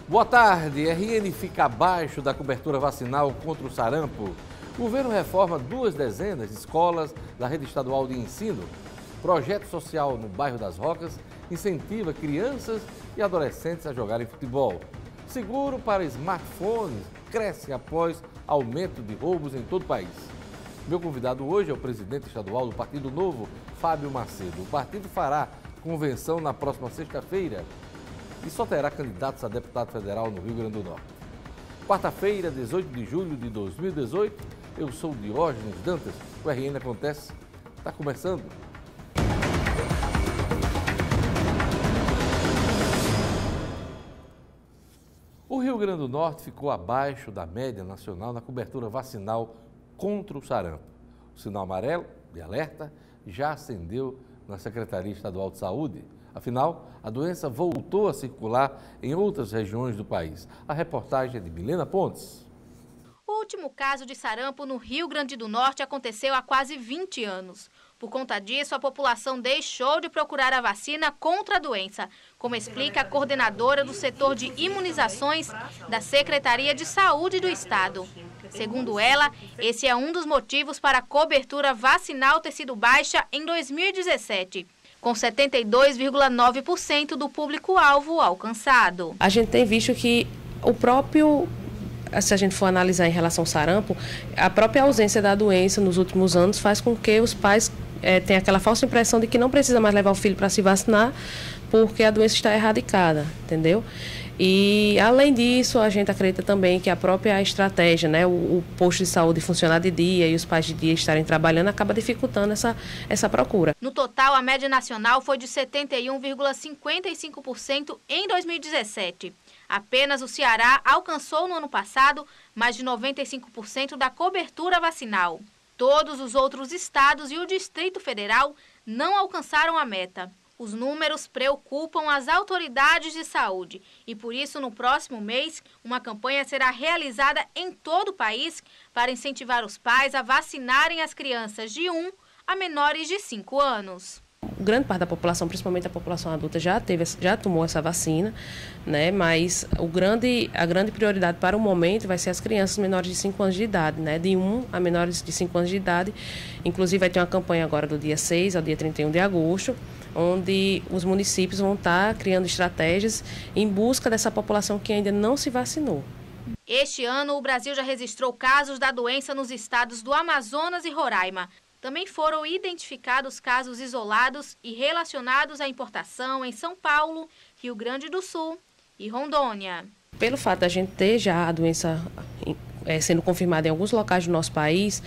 Boa tarde. RN fica abaixo da cobertura vacinal contra o sarampo. O governo reforma 2 dezenas de escolas da rede estadual de ensino. Projeto social no bairro das Rocas incentiva crianças e adolescentes a jogarem futebol. Seguro para smartphones cresce após aumento de roubos em todo o país. Meu convidado hoje é o presidente estadual do Partido Novo, Fábio Macedo. O partido fará convenção na próxima sexta-feira e só terá candidatos a deputado federal no Rio Grande do Norte. Quarta-feira, 18 de julho de 2018, eu sou Diógenes Dantas. O RN Acontece está começando. O Rio Grande do Norte ficou abaixo da média nacional na cobertura vacinal contra o sarampo. O sinal amarelo de alerta já acendeu na Secretaria Estadual de Saúde. Afinal, a doença voltou a circular em outras regiões do país. A reportagem é de Milena Pontes. O último caso de sarampo no Rio Grande do Norte aconteceu há quase 20 anos. Por conta disso, a população deixou de procurar a vacina contra a doença, como explica a coordenadora do setor de imunizações da Secretaria de Saúde do Estado. Segundo ela, esse é um dos motivos para a cobertura vacinal ter sido baixa em 2017. Com 72,9% do público-alvo alcançado. A gente tem visto que o próprio, se a gente for analisar em relação ao sarampo, a própria ausência da doença nos últimos anos faz com que os pais tenham aquela falsa impressão de que não precisa mais levar o filho para se vacinar porque a doença está erradicada, entendeu? E, além disso, a gente acredita também que a própria estratégia, né, o posto de saúde funcionar de dia e os pais de dia estarem trabalhando, acaba dificultando essa procura. No total, a média nacional foi de 71,55% em 2017. Apenas o Ceará alcançou no ano passado mais de 95% da cobertura vacinal. Todos os outros estados e o Distrito Federal não alcançaram a meta. Os números preocupam as autoridades de saúde e, por isso, no próximo mês, uma campanha será realizada em todo o país para incentivar os pais a vacinarem as crianças de 1 a menores de 5 anos. Grande parte da população, principalmente a população adulta, já tomou essa vacina, né? Mas a grande prioridade para o momento vai ser as crianças menores de 5 anos de idade, né? De 1 a menores de 5 anos de idade. Inclusive, vai ter uma campanha agora do dia 6 ao dia 31 de agosto, onde os municípios vão estar criando estratégias em busca dessa população que ainda não se vacinou. Este ano, o Brasil já registrou casos da doença nos estados do Amazonas e Roraima. Também foram identificados casos isolados e relacionados à importação em São Paulo, Rio Grande do Sul e Rondônia. Pelo fato da gente ter já a doença sendo confirmada em alguns locais do nosso país,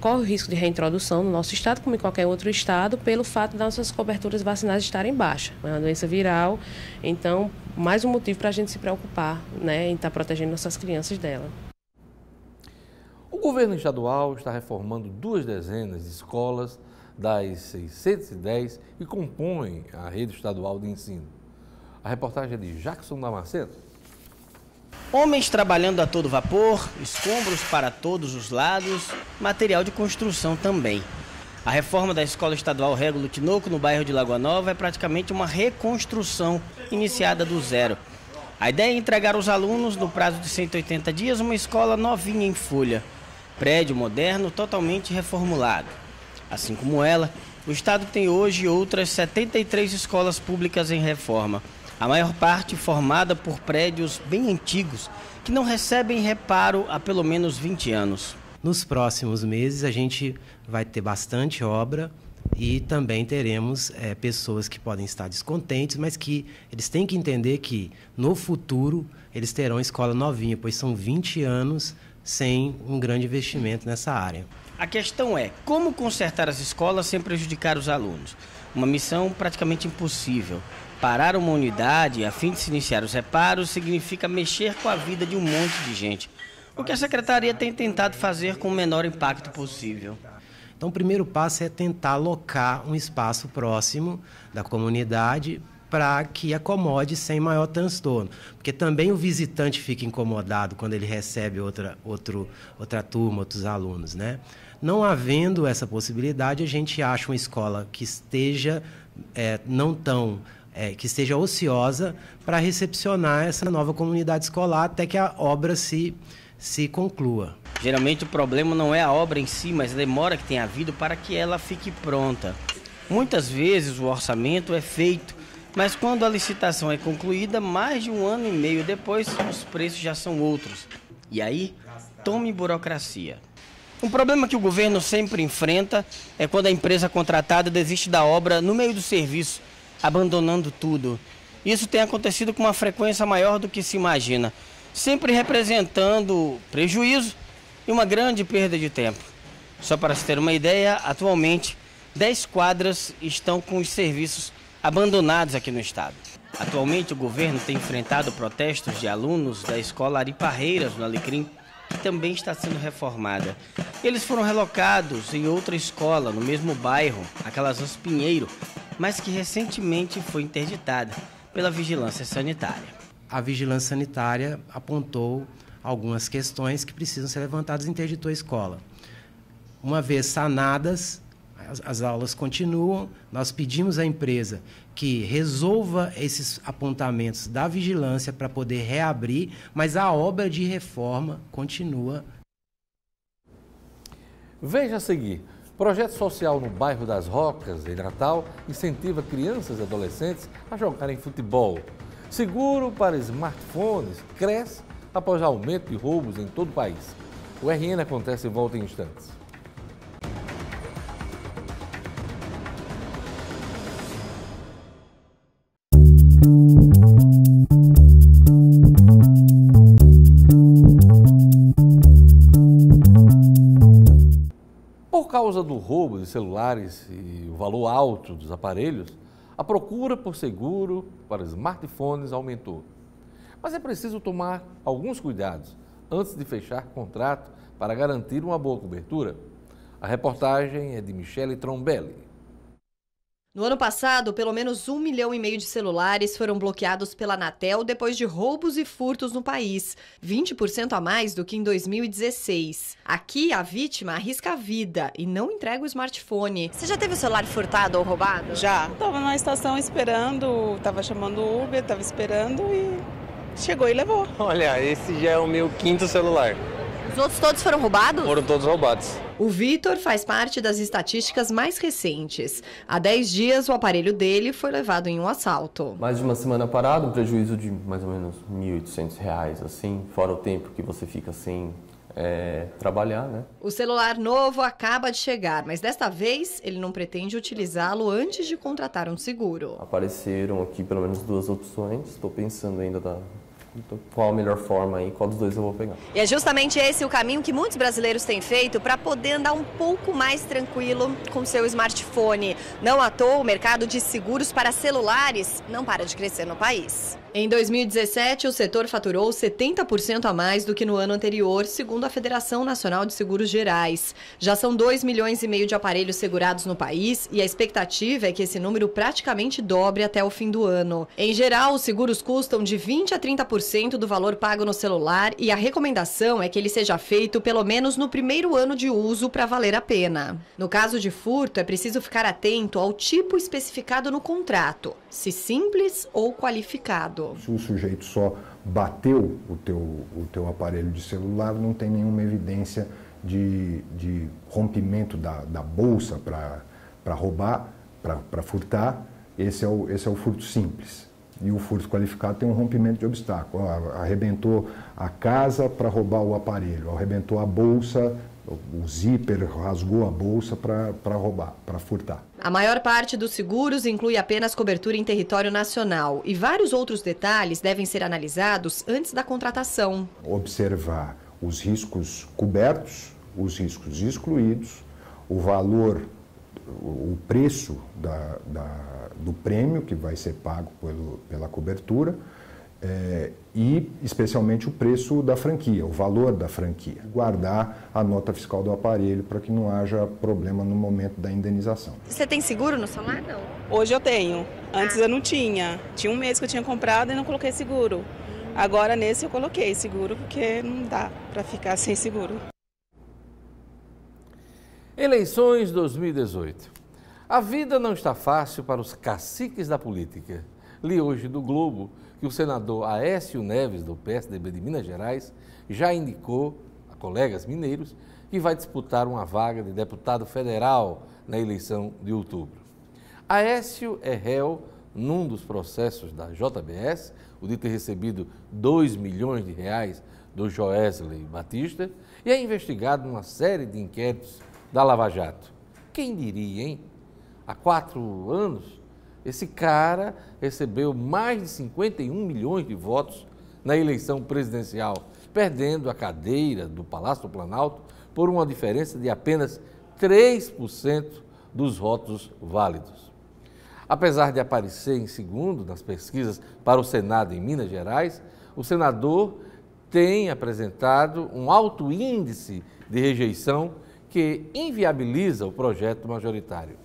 corre o risco de reintrodução no nosso estado, como em qualquer outro estado, pelo fato das nossas coberturas vacinais estarem baixas. É uma doença viral, então, mais um motivo para a gente se preocupar, né, em estar protegendo nossas crianças dela. O governo estadual está reformando 2 dezenas de escolas das 610 que compõem a rede estadual de ensino. A reportagem é de Jackson Damasceno. Homens trabalhando a todo vapor, escombros para todos os lados, material de construção também. A reforma da Escola Estadual Régulo Tinoco, no bairro de Lagoa Nova, é praticamente uma reconstrução iniciada do zero. A ideia é entregar aos alunos, no prazo de 180 dias, uma escola novinha em folha. Prédio moderno totalmente reformulado. Assim como ela, o estado tem hoje outras 73 escolas públicas em reforma. A maior parte formada por prédios bem antigos, que não recebem reparo há pelo menos 20 anos. Nos próximos meses a gente vai ter bastante obra e também teremos pessoas que podem estar descontentes, mas que eles têm que entender que no futuro eles terão escola novinha, pois são 20 anos sem um grande investimento nessa área. A questão é como consertar as escolas sem prejudicar os alunos. Uma missão praticamente impossível. Parar uma unidade a fim de se iniciar os reparos significa mexer com a vida de um monte de gente. O que a Secretaria tem tentado fazer com o menor impacto possível. Então, o primeiro passo é tentar alocar um espaço próximo da comunidade para que acomode sem maior transtorno. Porque também o visitante fica incomodado quando ele recebe outra turma, outros alunos, né? Não havendo essa possibilidade, a gente acha uma escola que esteja não tão que esteja ociosa para recepcionar essa nova comunidade escolar até que a obra se conclua. Geralmente o problema não é a obra em si, mas a demora que tem havido para que ela fique pronta. Muitas vezes o orçamento é feito, mas quando a licitação é concluída, mais de 1 ano e meio depois, os preços já são outros. E aí, tome burocracia. Um problema que o governo sempre enfrenta é quando a empresa contratada desiste da obra no meio do serviço, abandonando tudo. Isso tem acontecido com uma frequência maior do que se imagina, sempre representando prejuízo e uma grande perda de tempo. Só para se ter uma ideia, atualmente 10 quadras estão com os serviços abandonados aqui no estado. Atualmente o governo tem enfrentado protestos de alunos da escola Ari Parreiras, no Alecrim, que também está sendo reformada. Eles foram relocados em outra escola, no mesmo bairro, a Calazans Pinheiro, mas que recentemente foi interditada pela vigilância sanitária. A vigilância sanitária apontou algumas questões que precisam ser levantadas e interditou a escola. Uma vez sanadas, as aulas continuam. Nós pedimos à empresa que resolva esses apontamentos da vigilância para poder reabrir, mas a obra de reforma continua. Veja a seguir. Projeto social no bairro das Rocas, em Natal, incentiva crianças e adolescentes a jogarem futebol. Seguro para smartphones cresce após aumento de roubos em todo o país. O RN acontece e volta em instantes. Por causa do roubo de celulares e o valor alto dos aparelhos, a procura por seguro para smartphones aumentou. Mas é preciso tomar alguns cuidados antes de fechar contrato para garantir uma boa cobertura. A reportagem é de Michele Trombelli. No ano passado, pelo menos 1,5 milhão de celulares foram bloqueados pela Anatel depois de roubos e furtos no país, 20% a mais do que em 2016. Aqui, a vítima arrisca a vida e não entrega o smartphone. Você já teve o celular furtado ou roubado? Já. Estava na estação esperando, estava chamando o Uber, estava esperando e chegou e levou. Olha, esse já é o meu 5º celular. Os outros todos foram roubados? Foram todos roubados. O Vitor faz parte das estatísticas mais recentes. Há 10 dias, o aparelho dele foi levado em um assalto. Mais de uma semana parado, um prejuízo de mais ou menos R$ 1.800, assim, fora o tempo que você fica sem trabalhar, né? O celular novo acaba de chegar, mas desta vez ele não pretende utilizá-lo antes de contratar um seguro. Apareceram aqui pelo menos 2 opções, estou pensando ainda qual a melhor forma e qual dos 2 eu vou pegar. E é justamente esse o caminho que muitos brasileiros têm feito para poder andar um pouco mais tranquilo com seu smartphone. Não à toa, o mercado de seguros para celulares não para de crescer no país. Em 2017, o setor faturou 70% a mais do que no ano anterior, segundo a Federação Nacional de Seguros Gerais. Já são 2,5 milhões de aparelhos segurados no país e a expectativa é que esse número praticamente dobre até o fim do ano. Em geral, os seguros custam de 20% a 30% do valor pago no celular e a recomendação é que ele seja feito pelo menos no primeiro ano de uso para valer a pena. No caso de furto, é preciso ficar atento ao tipo especificado no contrato, se simples ou qualificado. Se o sujeito só bateu o teu aparelho de celular, não tem nenhuma evidência de rompimento da bolsa para roubar, para furtar. Esse é o furto simples. E o furto qualificado tem um rompimento de obstáculo. Arrebentou a casa para roubar o aparelho, arrebentou a bolsa, o zíper rasgou a bolsa para roubar, para furtar. A maior parte dos seguros inclui apenas cobertura em território nacional e vários outros detalhes devem ser analisados antes da contratação. Observar os riscos cobertos, os riscos excluídos, o valor, o preço do prêmio que vai ser pago pela cobertura e especialmente o preço da franquia, o valor da franquia. Guardar a nota fiscal do aparelho para que não haja problema no momento da indenização. Você tem seguro no celular? Não. Hoje eu tenho. Antes eu não tinha. Tinha um mês que eu tinha comprado e não coloquei seguro. Agora nesse eu coloquei seguro porque não dá para ficar sem seguro. Eleições 2018. A vida não está fácil para os caciques da política. Li hoje do Globo que o senador Aécio Neves, do PSDB de Minas Gerais, já indicou a colegas mineiros que vai disputar uma vaga de deputado federal na eleição de outubro. Aécio é réu num dos processos da JBS, o de ter recebido 2 milhões de reais do Joesley Batista, e é investigado numa série de inquéritos da Lava Jato. Quem diria, hein? Há 4 anos, esse cara recebeu mais de 51 milhões de votos na eleição presidencial, perdendo a cadeira do Palácio do Planalto por uma diferença de apenas 3% dos votos válidos. Apesar de aparecer em segundo nas pesquisas para o Senado em Minas Gerais, o senador tem apresentado um alto índice de rejeição que inviabiliza o projeto majoritário.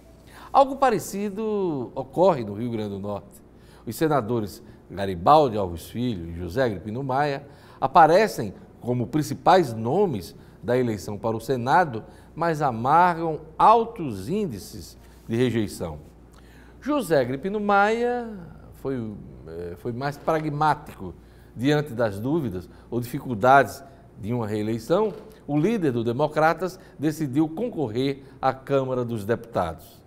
Algo parecido ocorre no Rio Grande do Norte. Os senadores Garibaldi Alves Filho e José Agripino Maia aparecem como principais nomes da eleição para o Senado, mas amargam altos índices de rejeição. José Agripino Maia foi mais pragmático diante das dúvidas ou dificuldades de uma reeleição. O líder do Democratas decidiu concorrer à Câmara dos Deputados.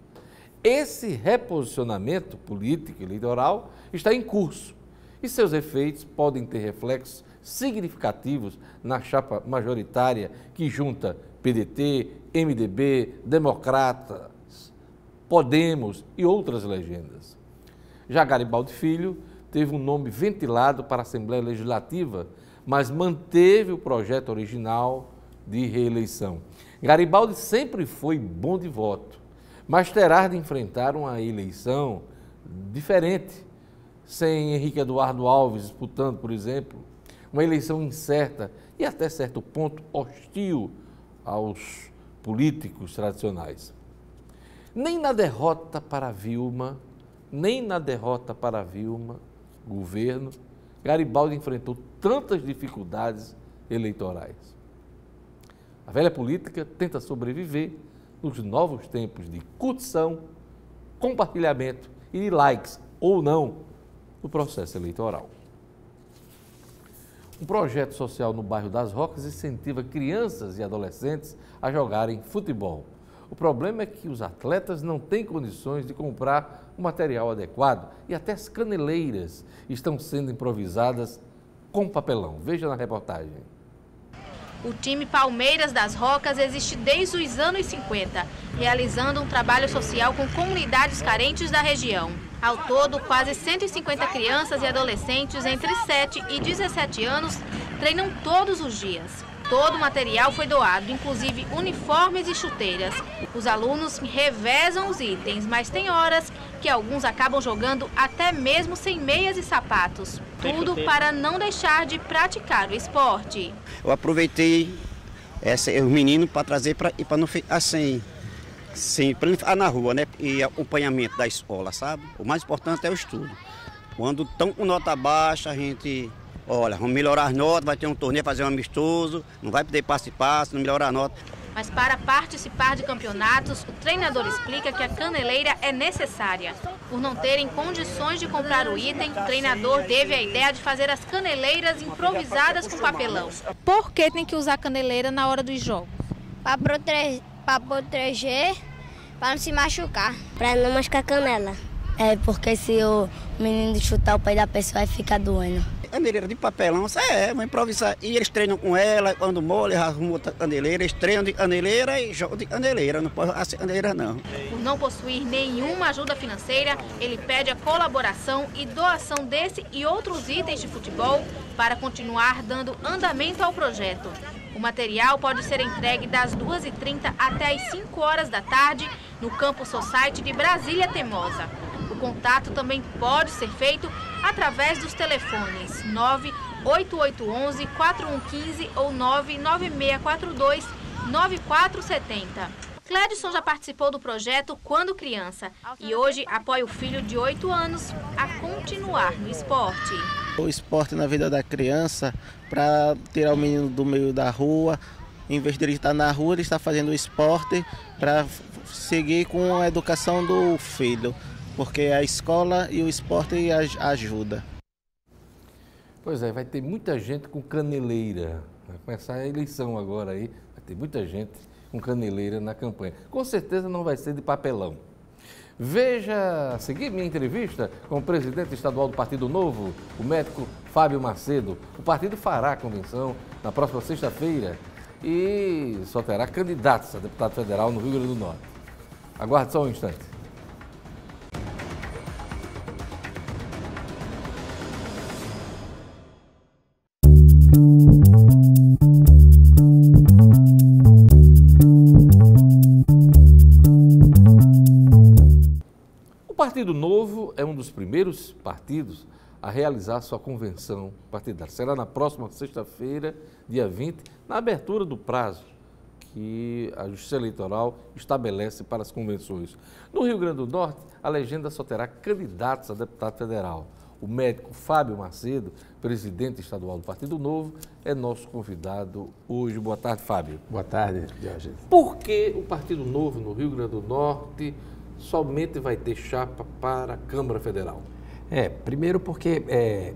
Esse reposicionamento político eleitoral está em curso e seus efeitos podem ter reflexos significativos na chapa majoritária que junta PDT, MDB, Democratas, Podemos e outras legendas. Já Garibaldi Filho teve um nome ventilado para a Assembleia Legislativa, mas manteve o projeto original de reeleição. Garibaldi sempre foi bom de voto, mas terá de enfrentar uma eleição diferente, sem Henrique Eduardo Alves disputando, por exemplo, uma eleição incerta e até certo ponto hostil aos políticos tradicionais. Nem na derrota para Vilma, governo, Garibaldi enfrentou tantas dificuldades eleitorais. A velha política tenta sobreviver nos novos tempos de curtição, compartilhamento e de likes ou não no processo eleitoral. Um projeto social no bairro das Rocas incentiva crianças e adolescentes a jogarem futebol. O problema é que os atletas não têm condições de comprar o material adequado e até as caneleiras estão sendo improvisadas com papelão. Veja na reportagem. O time Palmeiras das Rocas existe desde os anos 50, realizando um trabalho social com comunidades carentes da região. Ao todo, quase 150 crianças e adolescentes entre 7 e 17 anos treinam todos os dias. Todo o material foi doado, inclusive uniformes e chuteiras. Os alunos revezam os itens, mas tem horas que alguns acabam jogando até mesmo sem meias e sapatos. Tudo para não deixar de praticar o esporte. Eu aproveitei os meninos para trazer para não ficar sem para não ficar na rua, né? E acompanhamento da escola, sabe? O mais importante é o estudo. Quando estão com nota baixa, a gente... Olha, vamos melhorar as notas, vai ter um torneio, fazer um amistoso, não vai poder participar se não melhorar a nota. Mas para participar de campeonatos, o treinador explica que a caneleira é necessária. Por não terem condições de comprar o item, o treinador teve a ideia de fazer as caneleiras improvisadas com papelão. Por que tem que usar caneleira na hora dos jogos? Para proteger, para não se machucar. Para não machucar a canela. É porque se o menino chutar o pé da pessoa, vai ficar doendo. Caneleira de papelão, vão improvisar. E eles treinam com ela, quando molha, arrumam outra caneleira, eles treinam de caneleira e jogam de caneleira, não pode ser caneleira não. Por não possuir nenhuma ajuda financeira, ele pede a colaboração e doação desse e outros itens de futebol para continuar dando andamento ao projeto. O material pode ser entregue das 2h30 até as 5 horas da tarde no Campus Society de Brasília Temosa. O contato também pode ser feito através dos telefones 98811-4115 ou 99642-9470. Clédson já participou do projeto quando criança e hoje apoia o filho de 8 anos a continuar no esporte. O esporte na vida da criança, para tirar o menino do meio da rua, em vez de ele estar na rua, ele está fazendo o esporte para seguir com a educação do filho. porque a escola e o esporte ajuda. Pois é, vai ter muita gente com caneleira. Vai começar a eleição agora aí, vai ter muita gente com caneleira na campanha. Com certeza não vai ser de papelão. Veja a seguir minha entrevista com o presidente estadual do Partido Novo, o médico Fábio Macedo. O partido fará a convenção na próxima sexta-feira e só terá candidatos a deputado federal no Rio Grande do Norte. Aguarde só um instante. O Partido Novo é um dos primeiros partidos a realizar sua convenção partidária. Será na próxima sexta-feira, dia 20, na abertura do prazo que a Justiça Eleitoral estabelece para as convenções. No Rio Grande do Norte, a legenda só terá candidatos a deputado federal. O médico Fábio Macedo, presidente estadual do Partido Novo, é nosso convidado hoje. Boa tarde, Fábio. Boa tarde, Diógenes. Por que o Partido Novo no Rio Grande do Norte somente vai ter chapa para a Câmara Federal? Primeiro porque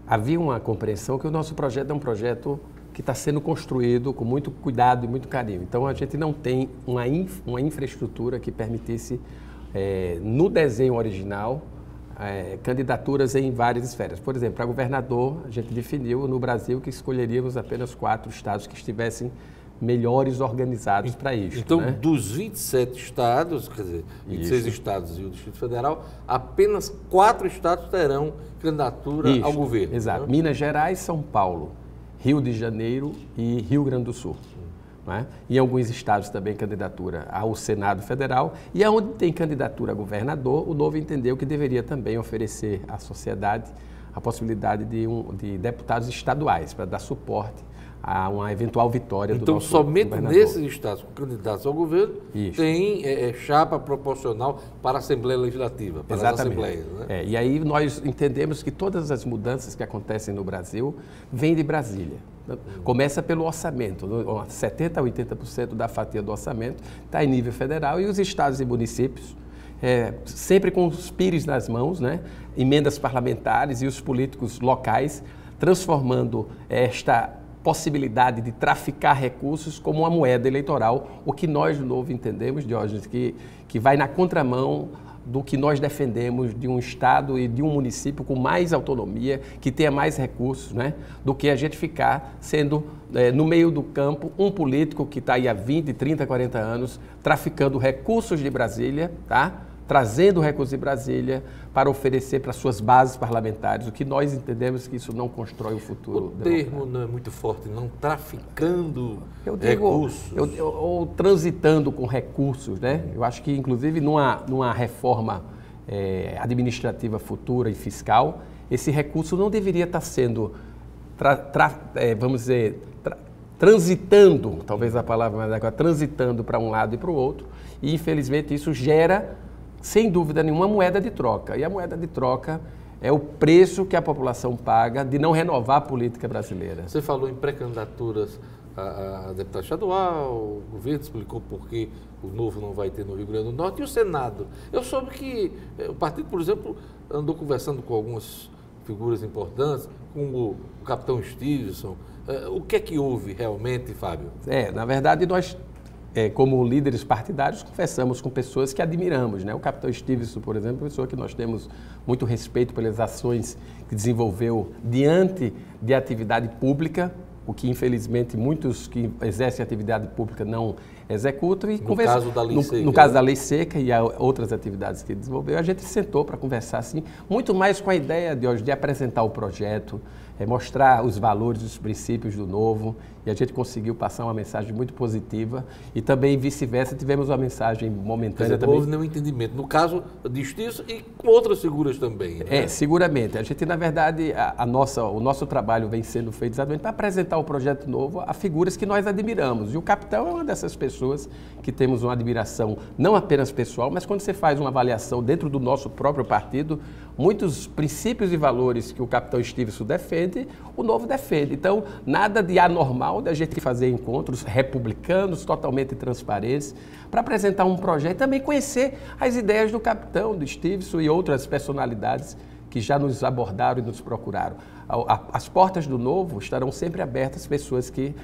havia uma compreensão que o nosso projeto é um projeto que está sendo construído com muito cuidado e muito carinho. Então, a gente não tem uma infraestrutura que permitisse, no desenho original, candidaturas em várias esferas. Por exemplo, para governador, a gente definiu no Brasil que escolheríamos apenas 4 estados que estivessem melhores organizados para isso. Então, dos 27 estados, quer dizer, 26 estados e o Distrito Federal, apenas 4 estados terão candidatura ao governo. Exato. Né? Minas Gerais, São Paulo, Rio de Janeiro e Rio Grande do Sul. Né? Em alguns estados também candidatura ao Senado Federal. E onde tem candidatura a governador, o Novo entendeu que deveria também oferecer à sociedade a possibilidade de deputados estaduais para dar suporte a uma eventual vitória do nosso governador. Então, somente nesses estados com candidatos ao governo, tem chapa proporcional para a Assembleia Legislativa, para as Assembleias. Né? E aí nós entendemos que todas as mudanças que acontecem no Brasil vêm de Brasília. Começa pelo orçamento, 70% a 80% da fatia do orçamento está em nível federal e os estados e municípios, sempre com os pires nas mãos, né? Emendas parlamentares e os políticos locais, transformando esta possibilidade de traficar recursos como uma moeda eleitoral, o que nós, do Novo, entendemos, Diógenes, que vai na contramão do que nós defendemos de um estado e de um município com mais autonomia, que tenha mais recursos, né, do que a gente ficar sendo, no meio do campo, um político que está aí há 20, 30, 40 anos, traficando recursos de Brasília, tá? Trazendo recursos de Brasília para oferecer para suas bases parlamentares, o que nós entendemos que isso não constrói o futuro. O termo não é muito forte, não, traficando recursos. Ou transitando com recursos, né? Eu acho que, inclusive, numa reforma administrativa futura e fiscal, esse recurso não deveria estar sendo, vamos dizer, transitando, talvez a palavra mais adequada, transitando para um lado e para o outro, e, infelizmente, isso gera, sem dúvida nenhuma, moeda de troca. E a moeda de troca é o preço que a população paga de não renovar a política brasileira. Você falou em pré-candidaturas a deputado estadual, o governo explicou por que o Novo não vai ter no Rio Grande do Norte, e o Senado. Eu soube que o partido, por exemplo, andou conversando com algumas figuras importantes, como o capitão Stevenson. O que é que houve realmente, Fábio? Na verdade, nós, como líderes partidários, conversamos com pessoas que admiramos, né? O capitão Stevenson, por exemplo, é uma pessoa que nós temos muito respeito pelas ações que desenvolveu diante de atividade pública, o que, infelizmente, muitos que exercem atividade pública não executam. E no caso da Lei Seca. No caso da Lei Seca e outras atividades que desenvolveu, a gente sentou para conversar, assim, muito mais com a ideia de hoje de apresentar o projeto, mostrar os valores, os princípios do Novo, e a gente conseguiu passar uma mensagem muito positiva e também vice-versa, tivemos uma mensagem momentânea também. Não houve nenhum entendimento, no caso de Stevenson e com outras figuras também. Né? Seguramente. A gente, na verdade, o nosso trabalho vem sendo feito exatamente para apresentar o projeto Novo a figuras que nós admiramos, e o capitão é uma dessas pessoas que temos uma admiração não apenas pessoal, mas quando você faz uma avaliação dentro do nosso próprio partido, muitos princípios e valores que o capitão Stevenson defende, exatamente o Novo defende. Então, nada de anormal da gente fazer encontros republicanos, totalmente transparentes, para apresentar um projeto e também conhecer as ideias do capitão, do Stevenson e outras personalidades que já nos abordaram e nos procuraram. As portas do Novo estarão sempre abertas às pessoas que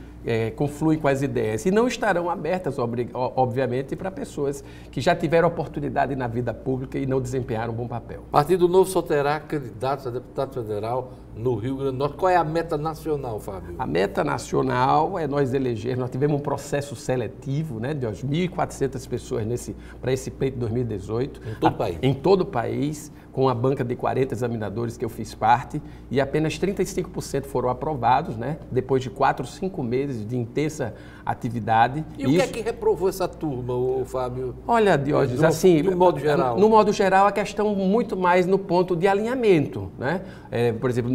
confluem com as ideias e não estarão abertas, obviamente, para pessoas que já tiveram oportunidade na vida pública e não desempenharam um bom papel. O Partido Novo só terá candidatos a deputado federal no Rio Grande do Norte. Qual é a meta nacional, Fábio? A meta nacional é nós elegermos, nós tivemos um processo seletivo, né, de 1.400 pessoas para esse pleito de 2018. Em todo o país? Em todo o país, com a banca de 40 examinadores que eu fiz parte, e apenas 35% foram aprovados, né, depois de 4, 5 meses de intensa atividade. E o que é que reprovou essa turma, Fábio? Olha, Diógenes, assim, no modo geral. No modo geral, a questão muito mais no ponto de alinhamento, né? Por exemplo,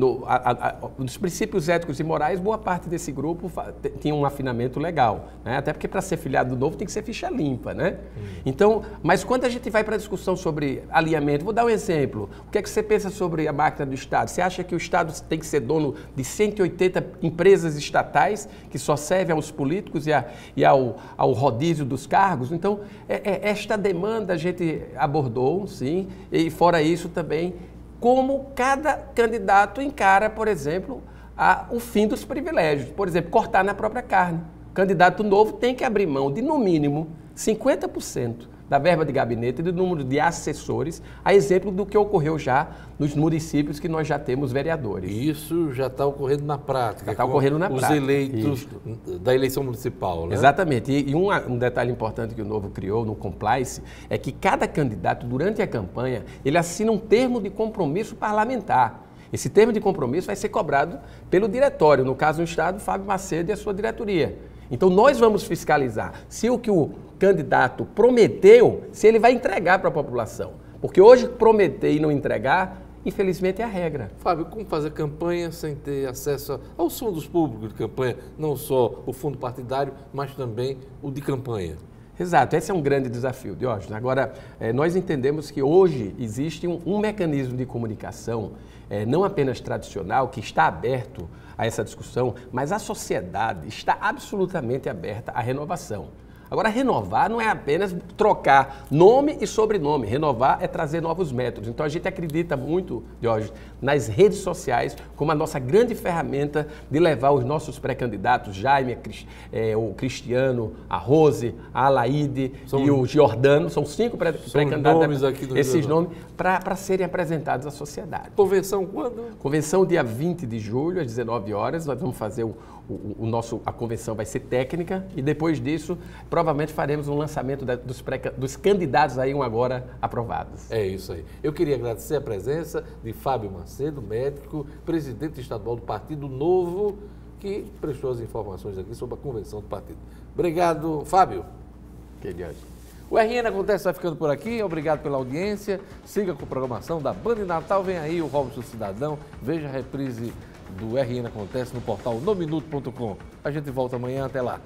nos princípios éticos e morais, boa parte desse grupo tinha um afinamento legal, né? Até porque para ser filiado do Novo tem que ser ficha limpa, né? Então, mas quando a gente vai para a discussão sobre alinhamento, vou dar um exemplo. O que é que você pensa sobre a máquina do Estado? Você acha que o Estado tem que ser dono de 180 empresas estatais que só servem aos políticos e ao rodízio dos cargos? Então, esta demanda a gente abordou, sim, e fora isso também, como cada candidato encara, por exemplo, o fim dos privilégios. Por exemplo, cortar na própria carne. O candidato novo tem que abrir mão de, no mínimo, 50% da verba de gabinete e do número de assessores, a exemplo do que ocorreu já nos municípios que nós já temos vereadores. E isso já está ocorrendo na prática. Já está ocorrendo na prática. Os eleitos da eleição municipal, né? Exatamente. E um detalhe importante que o Novo criou no Complice é que cada candidato, durante a campanha, ele assina um termo de compromisso parlamentar. Esse termo de compromisso vai ser cobrado pelo diretório, no caso do Estado, Fábio Macedo e a sua diretoria. Então, nós vamos fiscalizar se o que o candidato prometeu, se ele vai entregar para a população. Porque hoje prometer e não entregar, infelizmente, é a regra. Fábio, como fazer campanha sem ter acesso aos fundos públicos de campanha? Não só o fundo partidário, mas também o de campanha. Exato, esse é um grande desafio, Diógenes. Agora, nós entendemos que hoje existe um mecanismo de comunicação, não apenas tradicional, que está aberto a essa discussão, mas a sociedade está absolutamente aberta à renovação. Agora, renovar não é apenas trocar nome e sobrenome. Renovar é trazer novos métodos. Então, a gente acredita muito, Diógenes, nas redes sociais como a nossa grande ferramenta de levar os nossos pré-candidatos, Jaime, o Cristiano, a Rose, a Alaide e o Giordano. São 5 pré-candidatos, esses nomes, para serem apresentados à sociedade. Convenção quando? Convenção dia 20 de julho, às 19 horas. Nós vamos fazer a convenção vai ser técnica e depois disso, provavelmente faremos um lançamento dos candidatos aí agora aprovados. É isso aí. Eu queria agradecer a presença de Fábio Macedo, médico, presidente estadual do Partido Novo, que prestou as informações aqui sobre a convenção do partido. Obrigado, Fábio. O RN Acontece vai ficando por aqui. Obrigado pela audiência. Siga com a programação da Band Natal. Vem aí o Robson Cidadão. Veja a reprise do RN Acontece no portal nominuto.com. A gente volta amanhã. Até lá.